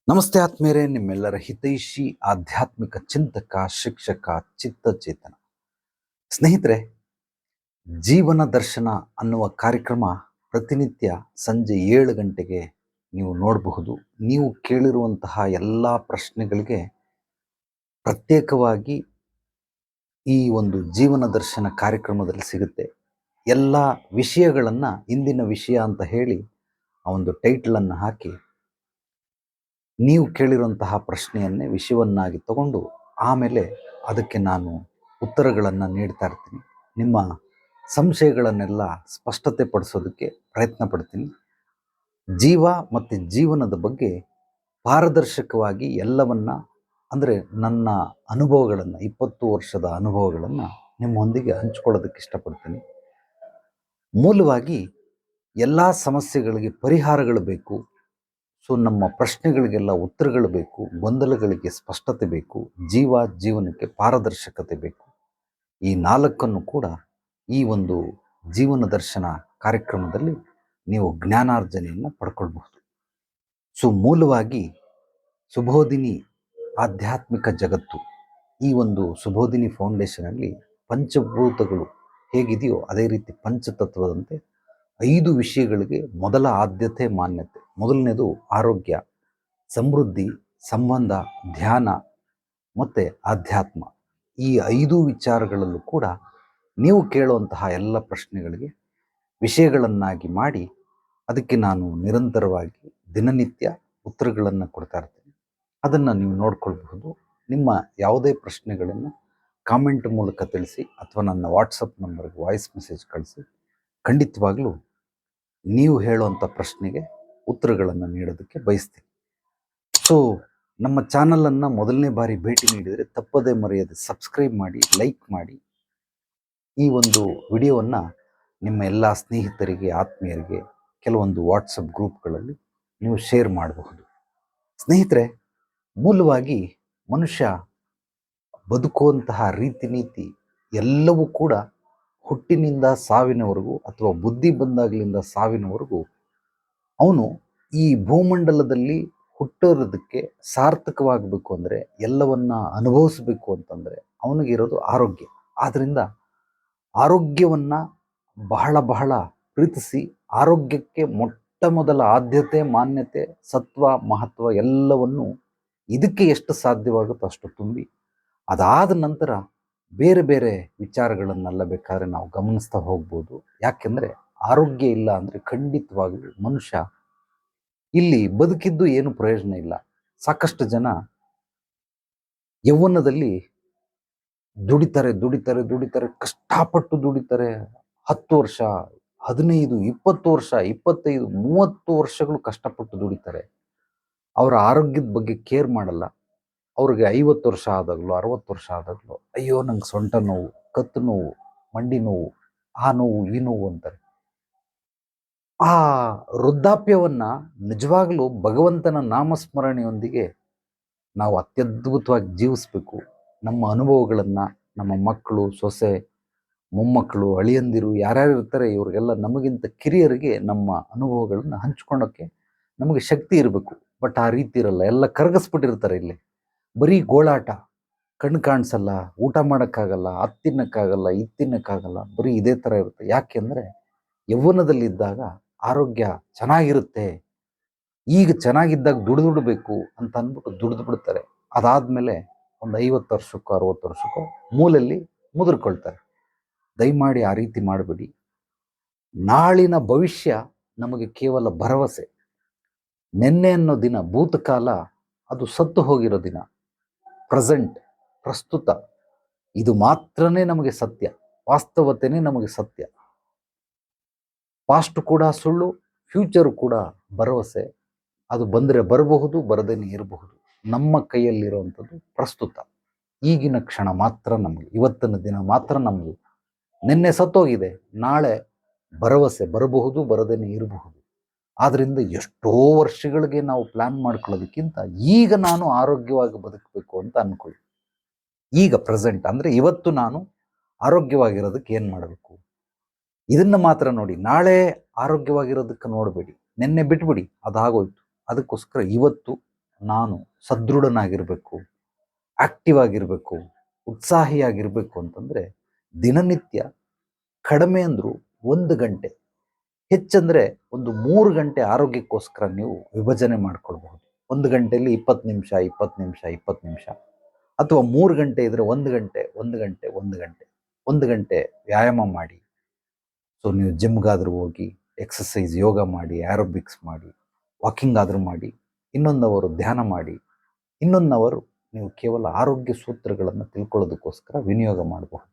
ನಮಸ್ತೆ ಆತ್ಮೇರೆ, ನಿಮ್ಮೆಲ್ಲರ ಹಿತೈಷಿ ಆಧ್ಯಾತ್ಮಿಕ ಚಿಂತಕ, ಶಿಕ್ಷಕ, ಚಿತ್ತಚೇತನ ಸ್ನೇಹಿತರೆ, ಜೀವನ ದರ್ಶನ ಅನ್ನುವ ಕಾರ್ಯಕ್ರಮ ಪ್ರತಿನಿತ್ಯ ಸಂಜೆ 7 ಗಂಟೆಗೆ ನೀವು ನೋಡಬಹುದು. ನೀವು ಕೇಳಿರುವಂತಹ ಎಲ್ಲ ಪ್ರಶ್ನೆಗಳಿಗೆ ಪ್ರತ್ಯೇಕವಾಗಿ ಈ ಒಂದು ಜೀವನ ದರ್ಶನ ಕಾರ್ಯಕ್ರಮದಲ್ಲಿ ಸಿಗುತ್ತೆ. ಎಲ್ಲ ವಿಷಯಗಳನ್ನು ಇಂದಿನ ವಿಷಯ ಅಂತ ಹೇಳಿ ಆ ಒಂದು ಟೈಟಲನ್ನು ಹಾಕಿ ನೀವು ಕೇಳಿರುವಂತಹ ಪ್ರಶ್ನೆಯನ್ನೇ ವಿಷಯವನ್ನಾಗಿ ತಗೊಂಡು ಆಮೇಲೆ ಅದಕ್ಕೆ ನಾನು ಉತ್ತರಗಳನ್ನು ನೀಡ್ತಾ ಇರ್ತೀನಿ. ನಿಮ್ಮ ಸಂಶಯಗಳನ್ನೆಲ್ಲ ಸ್ಪಷ್ಟತೆ ಪಡಿಸೋದಕ್ಕೆ ಪ್ರಯತ್ನ ಪಡ್ತೀನಿ. ಜೀವ ಮತ್ತು ಜೀವನದ ಬಗ್ಗೆ ಪಾರದರ್ಶಕವಾಗಿ ಎಲ್ಲವನ್ನ, ಅಂದರೆ ನನ್ನ ಅನುಭವಗಳನ್ನು, 20 ವರ್ಷದ ಅನುಭವಗಳನ್ನು ನಿಮ್ಮೊಂದಿಗೆ ಹಂಚ್ಕೊಳ್ಳೋದಕ್ಕೆ ಇಷ್ಟಪಡ್ತೀನಿ. ಮೂಲವಾಗಿ ಎಲ್ಲ ಸಮಸ್ಯೆಗಳಿಗೆ ಪರಿಹಾರಗಳು ಬೇಕು. ಸೊ ನಮ್ಮ ಪ್ರಶ್ನೆಗಳಿಗೆಲ್ಲ ಉತ್ತರಗಳು ಬೇಕು, ಗೊಂದಲಗಳಿಗೆ ಸ್ಪಷ್ಟತೆ ಬೇಕು, ಜೀವನಕ್ಕೆ ಪಾರದರ್ಶಕತೆ ಬೇಕು. ಈ 4 ಕೂಡ ಈ ಒಂದು ಜೀವನ ದರ್ಶನ ಕಾರ್ಯಕ್ರಮದಲ್ಲಿ ನೀವು ಜ್ಞಾನಾರ್ಜನೆಯನ್ನು ಪಡ್ಕೊಳ್ಬಹುದು. ಸೊ ಮೂಲವಾಗಿ ಸುಬೋಧಿನಿ ಆಧ್ಯಾತ್ಮಿಕ ಜಗತ್ತು, ಈ ಒಂದು ಸುಬೋಧಿನಿ ಫೌಂಡೇಶನಲ್ಲಿ ಪಂಚಭೂತಗಳು ಹೇಗಿದೆಯೋ ಅದೇ ರೀತಿ ಪಂಚತತ್ವದಂತೆ 5 ವಿಷಯಗಳಿಗೆ ಮೊದಲ ಆದ್ಯತೆ, ಮಾನ್ಯತೆ. ಮೊದಲನೇದು ಆರೋಗ್ಯ, ಸಮೃದ್ಧಿ, ಸಂಬಂಧ, ಧ್ಯಾನ ಮತ್ತು ಆಧ್ಯಾತ್ಮ. ಈ 5 ವಿಚಾರಗಳಲ್ಲೂ ಕೂಡ ನೀವು ಕೇಳುವಂತಹ ಎಲ್ಲ ಪ್ರಶ್ನೆಗಳಿಗೆ ವಿಷಯಗಳನ್ನಾಗಿ ಮಾಡಿ ಅದಕ್ಕೆ ನಾನು ನಿರಂತರವಾಗಿ ದಿನನಿತ್ಯ ಉತ್ತರಗಳನ್ನು ಕೊಡ್ತಾ ಇರ್ತೀನಿ. ಅದನ್ನು ನೀವು ನೋಡ್ಕೊಳ್ಬಹುದು. ನಿಮ್ಮ ಯಾವುದೇ ಪ್ರಶ್ನೆಗಳನ್ನು ಕಾಮೆಂಟ್ ಮೂಲಕ ತಿಳಿಸಿ ಅಥವಾ ನನ್ನ ವಾಟ್ಸಪ್ ನಂಬರ್ಗೆ ವಾಯ್ಸ್ ಮೆಸೇಜ್ ಕಳಿಸಿ. ಖಂಡಿತವಾಗ್ಲೂ ನೀವು ಹೇಳುವಂಥ ಪ್ರಶ್ನೆಗೆ ಉತ್ತರಗಳನ್ನು ನೀಡೋದಕ್ಕೆ ಬಯಸ್ತೀನಿ. ಸೊ ನಮ್ಮ ಚಾನಲನ್ನು ಮೊದಲನೇ ಬಾರಿ ಭೇಟಿ ನೀಡಿದರೆ ತಪ್ಪದೇ ಮರೆಯದೆ ಸಬ್ಸ್ಕ್ರೈಬ್ ಮಾಡಿ, ಲೈಕ್ ಮಾಡಿ. ಈ ಒಂದು ವಿಡಿಯೋವನ್ನು ನಿಮ್ಮ ಎಲ್ಲ ಸ್ನೇಹಿತರಿಗೆ, ಆತ್ಮೀಯರಿಗೆ, ಕೆಲವೊಂದು ವಾಟ್ಸಪ್ ಗ್ರೂಪ್ಗಳಲ್ಲಿ ನೀವು ಶೇರ್ ಮಾಡಬಹುದು. ಸ್ನೇಹಿತರೆ, ಮೂಲವಾಗಿ ಮನುಷ್ಯ ಬದುಕುವಂತಹ ರೀತಿ ನೀತಿ ಎಲ್ಲವೂ ಕೂಡ ಹುಟ್ಟಿನಿಂದ ಸಾವಿನವರೆಗೂ ಅಥವಾ ಬುದ್ಧಿ ಬಂದಾಗಲಿಂದ ಸಾವಿನವರೆಗೂ ಅವನು ಈ ಭೂಮಂಡಲದಲ್ಲಿ ಹುಟ್ಟಿರೋದಕ್ಕೆ ಸಾರ್ಥಕವಾಗಬೇಕು ಅಂದರೆ, ಎಲ್ಲವನ್ನ ಅನುಭವಿಸಬೇಕು ಅಂತಂದರೆ ಅವನಿಗಿರೋದು ಆರೋಗ್ಯ. ಆದ್ದರಿಂದ ಆರೋಗ್ಯವನ್ನು ಬಹಳ ಬಹಳ ಪ್ರೀತಿಸಿ ಆರೋಗ್ಯಕ್ಕೆ ಮೊಟ್ಟ ಮೊದಲ ಆದ್ಯತೆ, ಮಾನ್ಯತೆ, ಸತ್ವ, ಮಹತ್ವ ಎಲ್ಲವನ್ನು ಇದಕ್ಕೆ ಎಷ್ಟು ಸಾಧ್ಯವಾಗುತ್ತೋ ಅಷ್ಟು ತುಂಬಿ, ಅದಾದ ನಂತರ ಬೇರೆ ಬೇರೆ ವಿಚಾರಗಳನ್ನೆಲ್ಲ ಬೇಕಾದ್ರೆ ನಾವು ಗಮನಿಸ್ತಾ ಹೋಗ್ಬೋದು. ಯಾಕೆಂದರೆ ಆರೋಗ್ಯ ಇಲ್ಲ ಅಂದರೆ ಖಂಡಿತವಾಗಲೂ ಮನುಷ್ಯ ಇಲ್ಲಿ ಬದುಕಿದ್ದು ಏನು ಪ್ರಯೋಜನ ಇಲ್ಲ. ಸಾಕಷ್ಟು ಜನ ಯೌವನದಲ್ಲಿ ದುಡಿತಾರೆ ದುಡಿತಾರೆ ದುಡಿತಾರೆ ಕಷ್ಟಪಟ್ಟು ದುಡಿತಾರೆ. 10 ವರ್ಷ, 15, 20 ವರ್ಷ, 25, 30 ವರ್ಷಗಳು ಕಷ್ಟಪಟ್ಟು ದುಡಿತಾರೆ. ಅವರ ಆರೋಗ್ಯದ ಬಗ್ಗೆ ಕೇರ್ ಮಾಡಲ್ಲ. ಅವ್ರಿಗೆ 50 ವರ್ಷ ಆದಾಗಲೂ 60 ವರ್ಷ ಆದಾಗಲೂ ಅಯ್ಯೋ ನಂಗೆ ಸೊಂಟ ನೋವು, ಕತ್ತು ನೋವು, ಮಂಡಿ ನೋವು, ಆ ನೋವು, ಈ ನೋವು ಅಂತಾರೆ. ಆ ವೃದ್ಧಾಪ್ಯವನ್ನ ನಿಜವಾಗ್ಲೂ ಭಗವಂತನ ನಾಮಸ್ಮರಣೆಯೊಂದಿಗೆ ನಾವು ಅತ್ಯದ್ಭುತವಾಗಿ ಜೀವಿಸ್ಬೇಕು. ನಮ್ಮ ಅನುಭವಗಳನ್ನು ನಮ್ಮ ಮಕ್ಕಳು, ಸೊಸೆ, ಮೊಮ್ಮಕ್ಕಳು, ಅಳಿಯಂದಿರು ಯಾರ್ಯಾರು ಇರ್ತಾರೆ ಇವ್ರಿಗೆಲ್ಲ ನಮಗಿಂತ ಕಿರಿಯರಿಗೆ ನಮ್ಮ ಅನುಭವಗಳನ್ನು ಹಂಚ್ಕೊಳ್ಳೋಕ್ಕೆ ನಮಗೆ ಶಕ್ತಿ ಇರಬೇಕು. ಬಟ್ ಆ ರೀತಿ ಇರಲ್ಲ, ಎಲ್ಲ ಕರಗಿಸ್ಬಿಟ್ಟಿರ್ತಾರೆ. ಇಲ್ಲಿ ಬರೀ ಗೋಳಾಟ, ಕಣ್ಣು ಕಾಣಿಸಲ್ಲ, ಊಟ ಮಾಡೋಕ್ಕಾಗಲ್ಲ, ಅದು ತಿನ್ನೋಕ್ಕಾಗಲ್ಲ, ಇದು ತಿನ್ನೋಕ್ಕಾಗಲ್ಲ, ಬರೀ ಇದೇ ಥರ ಇರುತ್ತೆ. ಯಾಕೆಂದರೆ ಯೌವನದಲ್ಲಿದ್ದಾಗ ಆರೋಗ್ಯ ಚೆನ್ನಾಗಿರುತ್ತೆ, ಈಗ ಚೆನ್ನಾಗಿದ್ದಾಗ ದುಡಿದುಬಿಡಬೇಕು ಅಂತ ಅಂದ್ಬಿಟ್ಟು ದುಡಿದು ಬಿಡ್ತಾರೆ. ಅದಾದಮೇಲೆ ಒಂದು 50 ವರ್ಷಕ್ಕೋ 60 ವರ್ಷಕ್ಕೋ ಮೂಲಲ್ಲಿ ಮುದುರ್ಕೊಳ್ತಾರೆ. ದಯಮಾಡಿ ಆ ರೀತಿ ಮಾಡಬೇಡಿ. ನಾಳಿನ ಭವಿಷ್ಯ ನಮಗೆ ಕೇವಲ ಭರವಸೆ. ನೆನ್ನೆ ಅನ್ನೋ ದಿನ, ಭೂತಕಾಲ ಅದು ಸತ್ತು ಹೋಗಿರೋ ದಿನ. ಪ್ರೆಸೆಂಟ್, ಪ್ರಸ್ತುತ, ಇದು ಮಾತ್ರನೇ ನಮಗೆ ಸತ್ಯ, ವಾಸ್ತವತೆನೇ ನಮಗೆ ಸತ್ಯ. ಪಾಸ್ಟ್ ಕೂಡ ಸುಳ್ಳು, ಫ್ಯೂಚರ್ ಕೂಡ ಭರವಸೆ. ಅದು ಬಂದರೆ ಬರಬಹುದು, ಬರದೇನೆ ಇರಬಹುದು. ನಮ್ಮ ಕೈಯಲ್ಲಿರುವಂಥದ್ದು ಪ್ರಸ್ತುತ, ಈಗಿನ ಕ್ಷಣ ಮಾತ್ರ ನಮಗೆ, ಇವತ್ತಿನ ದಿನ ಮಾತ್ರ ನಮಗೆ. ನಿನ್ನೆ ಸತ್ತೋಗಿದೆ, ನಾಳೆ ಭರವಸೆ ಬರಬಹುದು, ಬರದೇನೆ ಇರಬಹುದು. ಆದ್ದರಿಂದ ಎಷ್ಟೋ ವರ್ಷಗಳಿಗೆ ನಾವು ಪ್ಲ್ಯಾನ್ ಮಾಡ್ಕೊಳ್ಳೋದಕ್ಕಿಂತ ಈಗ ನಾನು ಆರೋಗ್ಯವಾಗಿ ಬದುಕಬೇಕು ಅಂತ ಅಂದ್ಕೊಳ್ಳಿ. ಈಗ ಪ್ರೆಸೆಂಟ್ ಅಂದರೆ ಇವತ್ತು ನಾನು ಆರೋಗ್ಯವಾಗಿರೋದಕ್ಕೆ ಏನು ಮಾಡಬೇಕು, ಇದನ್ನು ಮಾತ್ರ ನೋಡಿ. ನಾಳೆ ಆರೋಗ್ಯವಾಗಿರೋದಕ್ಕೆ ನೋಡಬೇಡಿ, ನಿನ್ನೆ ಬಿಟ್ಬಿಡಿ, ಅದಾಗೋಯ್ತು. ಅದಕ್ಕೋಸ್ಕರ ಇವತ್ತು ನಾನು ಸದೃಢನಾಗಿರಬೇಕು, ಆಕ್ಟಿವ್ ಆಗಿರಬೇಕು, ಉತ್ಸಾಹಿಯಾಗಿರಬೇಕು ಅಂತಂದರೆ ದಿನನಿತ್ಯ ಕಡಿಮೆ ಅಂದರೂ 1 ಗಂಟೆ, ಹೆಚ್ಚಂದರೆ ಒಂದು 3 ಗಂಟೆ ಆರೋಗ್ಯಕ್ಕೋಸ್ಕರ ನೀವು ವಿಭಜನೆ ಮಾಡ್ಕೊಳ್ಬಹುದು. 1 ಗಂಟೆಯಲ್ಲಿ 20 ನಿಮಿಷ 20 ನಿಮಿಷ 20 ನಿಮಿಷ, ಅಥವಾ 3 ಗಂಟೆ ಇದ್ರೆ 1 ಗಂಟೆ 1 ಗಂಟೆ 1 ಗಂಟೆ 1 ಗಂಟೆ ವ್ಯಾಯಾಮ ಮಾಡಿ. ಸೊ ನೀವು ಜಿಮ್ಗಾದರೂ ಹೋಗಿ, ಎಕ್ಸಸೈಸ್ ಯೋಗ ಮಾಡಿ, ಆ್ಯರೋಬಿಕ್ಸ್ ಮಾಡಿ, ವಾಕಿಂಗ್ ಆದರೂ ಮಾಡಿ, ಇನ್ನೊಂದು ಅವರು ಧ್ಯಾನ ಮಾಡಿ, ಇನ್ನೊಂದು ಅವರು ನೀವು ಕೇವಲ ಆರೋಗ್ಯ ಸೂತ್ರಗಳನ್ನು ತಿಳ್ಕೊಳ್ಳೋದಕ್ಕೋಸ್ಕರ ವಿನಿಯೋಗ ಮಾಡಬಹುದು.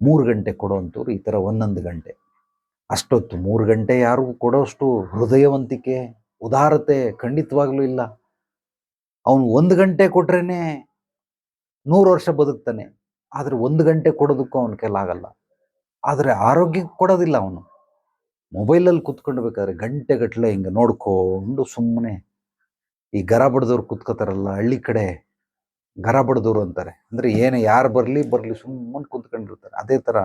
3 ಗಂಟೆ ಕೊಡುವಂಥವ್ರು ಈ ಥರ 1 ಗಂಟೆ. ಅಷ್ಟೊತ್ತು 3 ಗಂಟೆ ಯಾರಿಗೂ ಕೊಡೋಷ್ಟು ಹೃದಯವಂತಿಕೆ, ಉದಾರತೆ ಖಂಡಿತವಾಗ್ಲೂ ಇಲ್ಲ. ಅವನು 1 ಗಂಟೆ ಕೊಟ್ರೇನೆ 100 ವರ್ಷ ಬದುಕ್ತಾನೆ. ಆದರೆ 1 ಗಂಟೆ ಕೊಡೋದಕ್ಕೂ ಅವನ ಕೈಲಾಗಲ್ಲ. ಆದರೆ ಆರೋಗ್ಯಕ್ಕೆ ಕೊಡೋದಿಲ್ಲ ಅವನು. ಮೊಬೈಲಲ್ಲಿ ಕುತ್ಕೊಂಡು ಬೇಕಾದ್ರೆ ಗಂಟೆಗಟ್ಟಲೆ ಹಿಂಗೆ ನೋಡ್ಕೊಂಡು ಸುಮ್ಮನೆ, ಈ ಗರ ಬಡ್ದವ್ರು ಕುತ್ಕೋತಾರಲ್ಲ ಹಳ್ಳಿ ಕಡೆ, ಗರ ಬಡ್ದವ್ರು ಅಂತಾರೆ. ಅಂದರೆ ಏನೇ ಯಾರು ಬರಲಿ ಸುಮ್ಮನೆ ಕುತ್ಕೊಂಡಿರ್ತಾರೆ. ಅದೇ ಥರ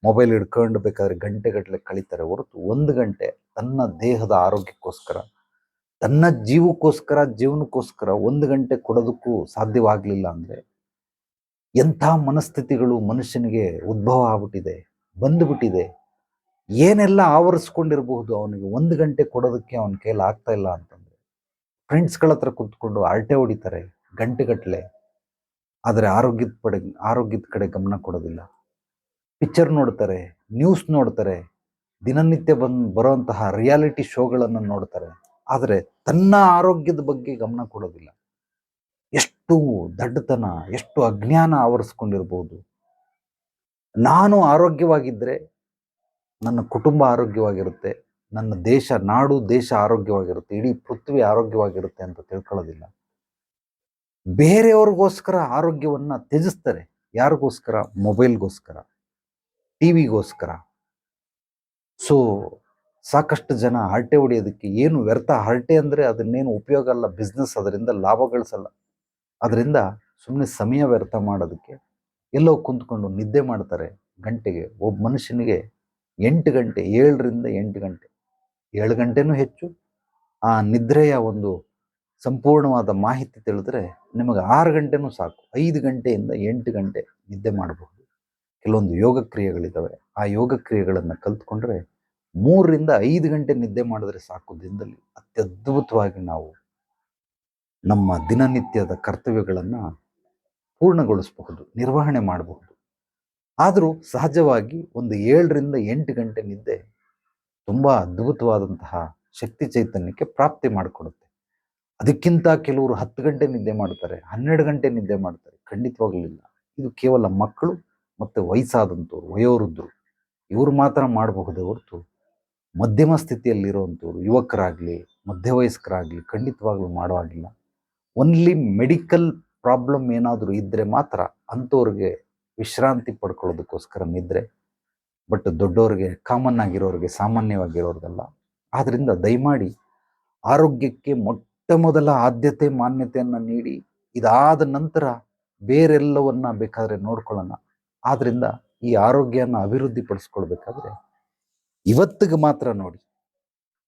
ಮೊಬೈಲ್ ಹಿಡ್ಕೊಂಡು ಬೇಕಾದ್ರೆ ಗಂಟೆಗಟ್ಟಲೆ ಕಳೀತಾರೆ ಹೊರತು 1 ಗಂಟೆ ತನ್ನ ದೇಹದ ಆರೋಗ್ಯಕ್ಕೋಸ್ಕರ, ತನ್ನ ಜೀವನಕ್ಕೋಸ್ಕರ 1 ಗಂಟೆ ಕೊಡೋದಕ್ಕೂ ಸಾಧ್ಯವಾಗಲಿಲ್ಲ ಅಂದರೆ ಎಂಥ ಮನಸ್ಥಿತಿಗಳು ಮನುಷ್ಯನಿಗೆ ಉದ್ಭವ ಆಗ್ಬಿಟ್ಟಿದೆ, ಬಂದುಬಿಟ್ಟಿದೆ. ಏನೆಲ್ಲ ಆವರಿಸ್ಕೊಂಡಿರಬಹುದು ಅವನಿಗೆ 1 ಗಂಟೆ ಕೊಡೋದಕ್ಕೆ ಅವನ ಕೈಲಿ ಆಗ್ತಾ ಇಲ್ಲ ಅಂತಂದರೆ. ಫ್ರೆಂಡ್ಸ್ಗಳ ಹತ್ರ ಕುತ್ಕೊಂಡು ಹರಟೆ ಹೊಡಿತಾರೆ ಗಂಟೆಗಟ್ಟಲೆ, ಆದರೆ ಆರೋಗ್ಯದ ಕಡೆ ಗಮನ ಕೊಡೋದಿಲ್ಲ. ಪಿಕ್ಚರ್ ನೋಡ್ತಾರೆ, ನ್ಯೂಸ್ ನೋಡ್ತಾರೆ, ದಿನನಿತ್ಯ ಬರುವಂತಹ ರಿಯಾಲಿಟಿ ಶೋಗಳನ್ನು ನೋಡ್ತಾರೆ, ಆದರೆ ತನ್ನ ಆರೋಗ್ಯದ ಬಗ್ಗೆ ಗಮನ ಕೊಡೋದಿಲ್ಲ. ಎಷ್ಟು ದಡ್ಡತನ, ಎಷ್ಟು ಅಜ್ಞಾನ ಆವರಿಸ್ಕೊಂಡಿರ್ಬೋದು. ನಾನು ಆರೋಗ್ಯವಾಗಿದ್ದರೆ ನನ್ನ ಕುಟುಂಬ ಆರೋಗ್ಯವಾಗಿರುತ್ತೆ, ನನ್ನ ದೇಶ ಆರೋಗ್ಯವಾಗಿರುತ್ತೆ, ಇಡೀ ಪೃಥ್ವಿ ಆರೋಗ್ಯವಾಗಿರುತ್ತೆ ಅಂತ ತಿಳ್ಕೊಳ್ಳೋದಿಲ್ಲ. ಬೇರೆಯವ್ರಿಗೋಸ್ಕರ ಆರೋಗ್ಯವನ್ನು ತ್ಯಜಿಸ್ತಾರೆ. ಯಾರಿಗೋಸ್ಕರ? ಮೊಬೈಲ್ಗೋಸ್ಕರ, ಟಿವಿಗೋಸ್ಕರ. ಸೊ ಸಾಕಷ್ಟು ಜನ ಹರಟೆ ಹೊಡೆಯೋದಕ್ಕೆ ಏನು ವ್ಯರ್ಥ. ಹರಟೆ ಅಂದರೆ ಅದನ್ನೇನು ಉಪಯೋಗ ಅಲ್ಲ, ಬಿಸ್ನೆಸ್, ಅದರಿಂದ ಲಾಭ ಗಳಿಸಲ್ಲ. ಅದರಿಂದ ಸುಮ್ಮನೆ ಸಮಯ ವ್ಯರ್ಥ ಮಾಡೋದಕ್ಕೆ ಎಲ್ಲೋ ಕುಂತ್ಕೊಂಡು ನಿದ್ದೆ ಮಾಡ್ತಾರೆ. ಗಂಟೆಗೆ ಒಬ್ಬ ಮನುಷ್ಯನಿಗೆ 8 ಗಂಟೆ, 7ರಿಂದ 8 ಗಂಟೆ, 7 ಗಂಟೆನೂ ಹೆಚ್ಚು. ಆ ನಿದ್ರೆಯ ಒಂದು ಸಂಪೂರ್ಣವಾದ ಮಾಹಿತಿ ತಿಳಿದ್ರೆ ನಿಮಗೆ 6 ಗಂಟೆನೂ ಸಾಕು. 5 ಗಂಟೆಯಿಂದ 8 ಗಂಟೆ ನಿದ್ದೆ ಮಾಡಬಹುದು. ಕೆಲವೊಂದು ಯೋಗ ಕ್ರಿಯೆಗಳಿದ್ದಾವೆ, ಆ ಯೋಗ ಕ್ರಿಯೆಗಳನ್ನು ಕಲ್ತ್ಕೊಂಡ್ರೆ 3ರಿಂದ 5 ಗಂಟೆ ನಿದ್ದೆ ಮಾಡಿದ್ರೆ ಸಾಕು. ದಿನದಲ್ಲಿ ಅತ್ಯದ್ಭುತವಾಗಿ ನಾವು ನಮ್ಮ ದಿನನಿತ್ಯದ ಕರ್ತವ್ಯಗಳನ್ನು ಪೂರ್ಣಗೊಳಿಸಬಹುದು, ನಿರ್ವಹಣೆ ಮಾಡಬಹುದು. ಆದರೂ ಸಹಜವಾಗಿ ಒಂದು 7ರಿಂದ 8 ಗಂಟೆ ನಿದ್ದೆ ತುಂಬ ಅದ್ಭುತವಾದಂತಹ ಶಕ್ತಿ ಚೈತನ್ಯಕ್ಕೆ ಪ್ರಾಪ್ತಿ ಮಾಡಿಕೊಡುತ್ತೆ. ಅದಕ್ಕಿಂತ ಕೆಲವರು 10 ಗಂಟೆ ನಿದ್ದೆ ಮಾಡ್ತಾರೆ, 12 ಗಂಟೆ ನಿದ್ದೆ ಮಾಡ್ತಾರೆ. ಖಂಡಿತವಾಗಲಿಲ್ಲ. ಇದು ಕೇವಲ ಮಕ್ಕಳು ಮತ್ತು ವಯಸ್ಸಾದಂಥವ್ರು, ವಯೋವೃದ್ಧರು, ಇವರು ಮಾತ್ರ ಮಾಡಬಹುದೇ ಹೊರತು ಮಧ್ಯಮ ಸ್ಥಿತಿಯಲ್ಲಿರುವಂಥವ್ರು, ಯುವಕರಾಗಲಿ ಮಧ್ಯವಯಸ್ಕರಾಗಲಿ ಖಂಡಿತವಾಗ್ಲೂ ಮಾಡುವಾಗಿಲ್ಲ. ಓನ್ಲಿ ಮೆಡಿಕಲ್ ಪ್ರಾಬ್ಲಮ್ ಏನಾದರೂ ಇದ್ದರೆ ಮಾತ್ರ ಅಂಥವ್ರಿಗೆ ವಿಶ್ರಾಂತಿ ಪಡ್ಕೊಳ್ಳೋದಕ್ಕೋಸ್ಕರ ನಿದ್ರೆ. ಬಟ್ ದೊಡ್ಡವ್ರಿಗೆ, ಕಾಮನ್ ಆಗಿರೋರಿಗೆ, ಸಾಮಾನ್ಯವಾಗಿರೋರಿಗಲ್ಲ. ಆದ್ದರಿಂದ ದಯಮಾಡಿ ಆರೋಗ್ಯಕ್ಕೆ ಮೊದಲ ಆದ್ಯತೆ, ಮಾನ್ಯತೆಯನ್ನು ನೀಡಿ, ಇದಾದ ನಂತರ ಬೇರೆಲ್ಲವನ್ನ ಬೇಕಾದರೆ ನೋಡ್ಕೊಳ್ಳೋಣ. ಆದ್ದರಿಂದ ಈ ಆರೋಗ್ಯನ ಅಭಿವೃದ್ಧಿ ಪಡಿಸ್ಕೊಳ್ಬೇಕಾದ್ರೆ ಇವತ್ತಿಗೆ ಮಾತ್ರ ನೋಡಿ,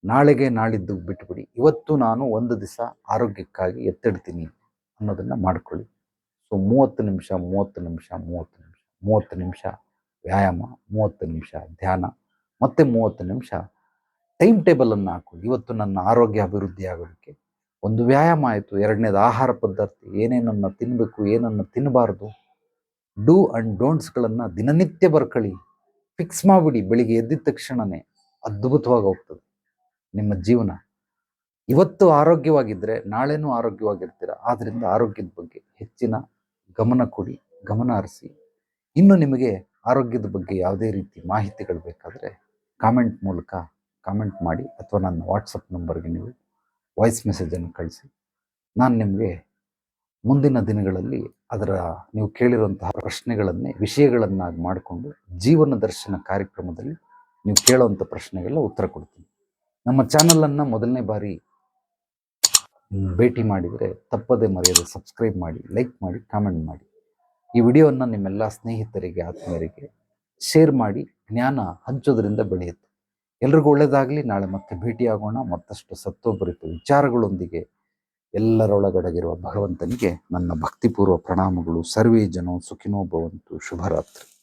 ನಾಳೆಗೆ ನಾಳಿದ್ದು ಬಿಟ್ಬಿಡಿ. ಇವತ್ತು ನಾನು ಒಂದು ದಿವಸ ಆರೋಗ್ಯಕ್ಕಾಗಿ ಎತ್ತಿಡ್ತೀನಿ ಅನ್ನೋದನ್ನು ಮಾಡ್ಕೊಳ್ಳಿ. ಸೊ 30 ನಿಮಿಷ 30 ನಿಮಿಷ 30 ನಿಮಿಷ 30 ನಿಮಿಷ ವ್ಯಾಯಾಮ, 30 ನಿಮಿಷ ಧ್ಯಾನ, ಮತ್ತೆ 30 ನಿಮಿಷ ಟೈಮ್ ಟೇಬಲನ್ನು ಹಾಕೊಳ್ಳಿ. ಇವತ್ತು ನನ್ನ ಆರೋಗ್ಯ ಅಭಿವೃದ್ಧಿ ಆಗೋದಕ್ಕೆ ಒಂದು ವ್ಯಾಯಾಮ ಆಯಿತು, 2ನೇದು ಆಹಾರ ಪದ್ಧತಿ, ಏನೇನನ್ನು ತಿನ್ನಬೇಕು ಏನನ್ನು ತಿನ್ನಬಾರ್ದು, ಡೂ ಆ್ಯಂಡ್ ಡೋಂಟ್ಸ್ಗಳನ್ನು ದಿನನಿತ್ಯ ಬರ್ಕೊಳ್ಳಿ. ಫಿಕ್ಸ್ ಮಾಡಿಬಿಡಿ. ಬೆಳಿಗ್ಗೆ ಎದ್ದಿದ ತಕ್ಷಣವೇ ಅದ್ಭುತವಾಗಿ ಹೋಗ್ತದೆ ನಿಮ್ಮ ಜೀವನ. ಇವತ್ತು ಆರೋಗ್ಯವಾಗಿದ್ದರೆ ನಾಳೆನೂ ಆರೋಗ್ಯವಾಗಿರ್ತೀರ. ಆದ್ದರಿಂದ ಆರೋಗ್ಯದ ಬಗ್ಗೆ ಹೆಚ್ಚಿನ ಗಮನ ಕೊಡಿ, ಗಮನ ಹರಿಸಿ. ಇನ್ನು ನಿಮಗೆ ಆರೋಗ್ಯದ ಬಗ್ಗೆ ಯಾವುದೇ ರೀತಿ ಮಾಹಿತಿಗಳು ಬೇಕಾದರೆ ಕಾಮೆಂಟ್ ಮೂಲಕ ಕಾಮೆಂಟ್ ಮಾಡಿ, ಅಥವಾ ನನ್ನ ವಾಟ್ಸಪ್ ನಂಬರ್ಗೆ ನೀವು ವಾಯ್ಸ್ ಮೆಸೇಜನ್ನು ಕಳಿಸಿ. ನಾನು ನಿಮಗೆ ಮುಂದಿನ ದಿನಗಳಲ್ಲಿ ನೀವು ಕೇಳಿರುವಂತಹ ಪ್ರಶ್ನೆಗಳನ್ನೇ ವಿಷಯಗಳನ್ನಾಗಿ ಮಾಡಿಕೊಂಡು ಜೀವನ ದರ್ಶನ ಕಾರ್ಯಕ್ರಮದಲ್ಲಿ ನೀವು ಕೇಳುವಂಥ ಪ್ರಶ್ನೆಗೆಲ್ಲ ಉತ್ತರ ಕೊಡ್ತೀನಿ. ನಮ್ಮ ಚಾನಲನ್ನು ಮೊದಲನೇ ಬಾರಿ ಭೇಟಿ ಮಾಡಿದರೆ ತಪ್ಪದೇ ಮರೆಯದೆ ಸಬ್ಸ್ಕ್ರೈಬ್ ಮಾಡಿ, ಲೈಕ್ ಮಾಡಿ, ಕಾಮೆಂಟ್ ಮಾಡಿ. ಈ ವಿಡಿಯೋವನ್ನು ನಿಮ್ಮೆಲ್ಲ ಸ್ನೇಹಿತರಿಗೆ, ಆತ್ಮೀಯರಿಗೆ ಶೇರ್ ಮಾಡಿ. ಜ್ಞಾನ ಹಂಚೋದ್ರಿಂದ ಬೆಳೆಯುತ್ತೆ. ಎಲ್ರಿಗೂ ಒಳ್ಳೆಯದಾಗಲಿ. ನಾಳೆ ಮತ್ತೆ ಭೇಟಿಯಾಗೋಣ ಮತ್ತಷ್ಟು ಸತ್ವಭರಿತ ವಿಚಾರಗಳೊಂದಿಗೆ. ಎಲ್ಲರೊಳಗಡಗಿರುವ ಭಗವಂತನಿಗೆ ನನ್ನ ಭಕ್ತಿಪೂರ್ವ ಪ್ರಣಾಮಗಳು. ಸರ್ವೇ ಜನೋ ಸುಖಿನೋ ಭವಂತು. ಶುಭರಾತ್ರಿ.